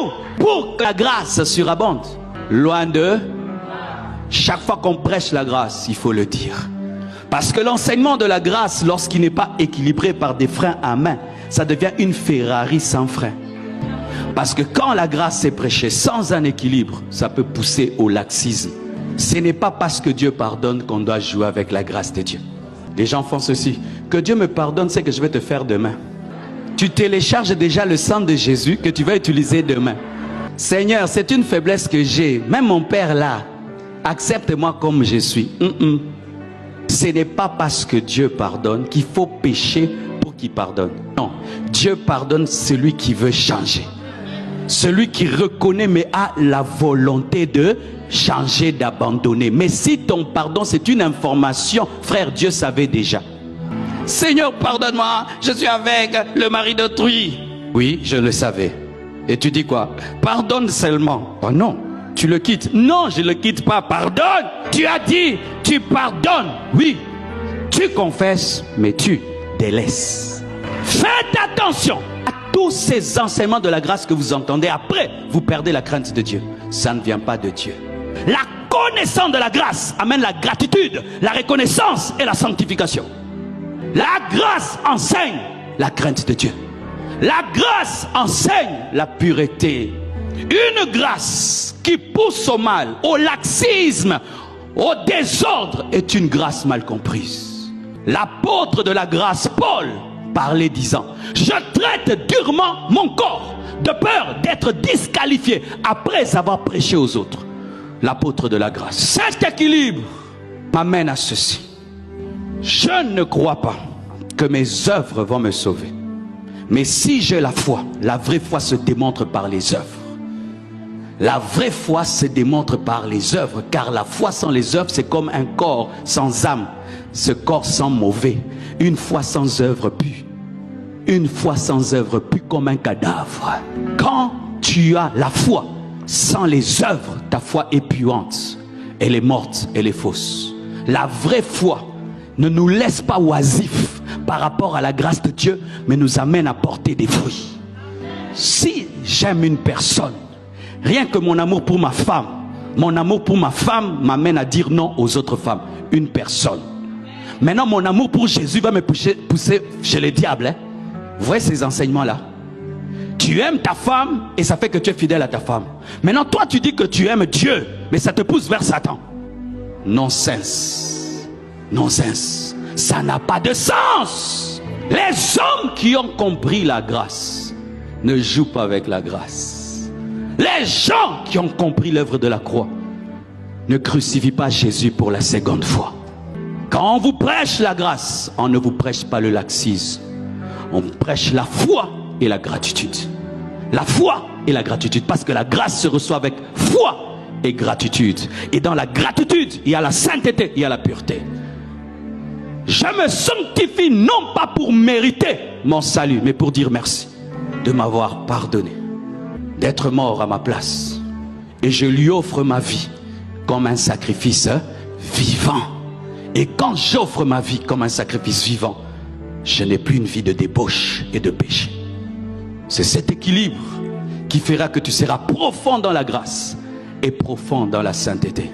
nous pour que la grâce surabonde. Loin d'eux, chaque fois qu'on prêche la grâce, il faut le dire. Parce que l'enseignement de la grâce, lorsqu'il n'est pas équilibré par des freins à main, ça devient une Ferrari sans frein. Parce que quand la grâce est prêchée sans un équilibre, ça peut pousser au laxisme. Ce n'est pas parce que Dieu pardonne qu'on doit jouer avec la grâce de Dieu. Les gens font ceci. Que Dieu me pardonne, c'est que je vais te faire demain. Tu télécharges déjà le sang de Jésus que tu vas utiliser demain. Seigneur, c'est une faiblesse que j'ai. Même mon Père là, accepte-moi comme je suis. Ce n'est pas parce que Dieu pardonne qu'il faut pécher pour qu'il pardonne. Non, Dieu pardonne celui qui veut changer. Celui qui reconnaît mais a la volonté de changer, d'abandonner. Mais si ton pardon c'est une information, frère, Dieu savait déjà. Seigneur, pardonne-moi, je suis avec le mari d'autrui. Oui, je le savais. Et tu dis quoi? Pardonne seulement. Oh non, tu le quittes. Non, je ne le quitte pas, pardonne. Tu as dit, tu pardonnes. Oui, tu confesses, mais tu délaisses. Faites attention à tous ces enseignements de la grâce que vous entendez. Après, vous perdez la crainte de Dieu. Ça ne vient pas de Dieu. La connaissance de la grâce amène la gratitude, la reconnaissance et la sanctification. La grâce enseigne la crainte de Dieu. La grâce enseigne la pureté. Une grâce qui pousse au mal, au laxisme, au désordre est une grâce mal comprise. L'apôtre de la grâce, Paul, parlait disant: je traite durement mon corps de peur d'être disqualifié après avoir prêché aux autres. L'apôtre de la grâce. Cet équilibre m'amène à ceci. Je ne crois pas que mes œuvres vont me sauver. Mais si j'ai la foi, la vraie foi se démontre par les œuvres. La vraie foi se démontre par les œuvres, car la foi sans les œuvres, c'est comme un corps sans âme. Ce corps sans mauvais. Une foi sans œuvre pue. Une foi sans œuvre pue comme un cadavre. Quand tu as la foi sans les œuvres, ta foi est puante. Elle est morte, elle est fausse. La vraie foi ne nous laisse pas oisifs par rapport à la grâce de Dieu, mais nous amène à porter des fruits. Si j'aime une personne, rien que mon amour pour ma femme, mon amour pour ma femme m'amène à dire non aux autres femmes. Une personne. Maintenant, mon amour pour Jésus va me pousser chez les diables. Hein? Vous voyez ces enseignements-là? Tu aimes ta femme et ça fait que tu es fidèle à ta femme. Maintenant, toi, tu dis que tu aimes Dieu, mais ça te pousse vers Satan. Non-sens. Non-sens. Ça n'a pas de sens. Les hommes qui ont compris la grâce ne jouent pas avec la grâce. Les gens qui ont compris l'œuvre de la croix ne crucifient pas Jésus pour la seconde fois. Quand on vous prêche la grâce, on ne vous prêche pas le laxisme. On prêche la foi et la gratitude. La foi et la gratitude, parce que la grâce se reçoit avec foi et gratitude. Et dans la gratitude, il y a la sainteté, il y a la pureté. Je me sanctifie non pas pour mériter mon salut, mais pour dire merci de m'avoir pardonné, d'être mort à ma place. Et je lui offre ma vie comme un sacrifice vivant. Et quand j'offre ma vie comme un sacrifice vivant, je n'ai plus une vie de débauche et de péché. C'est cet équilibre qui fera que tu seras profond dans la grâce et profond dans la sainteté.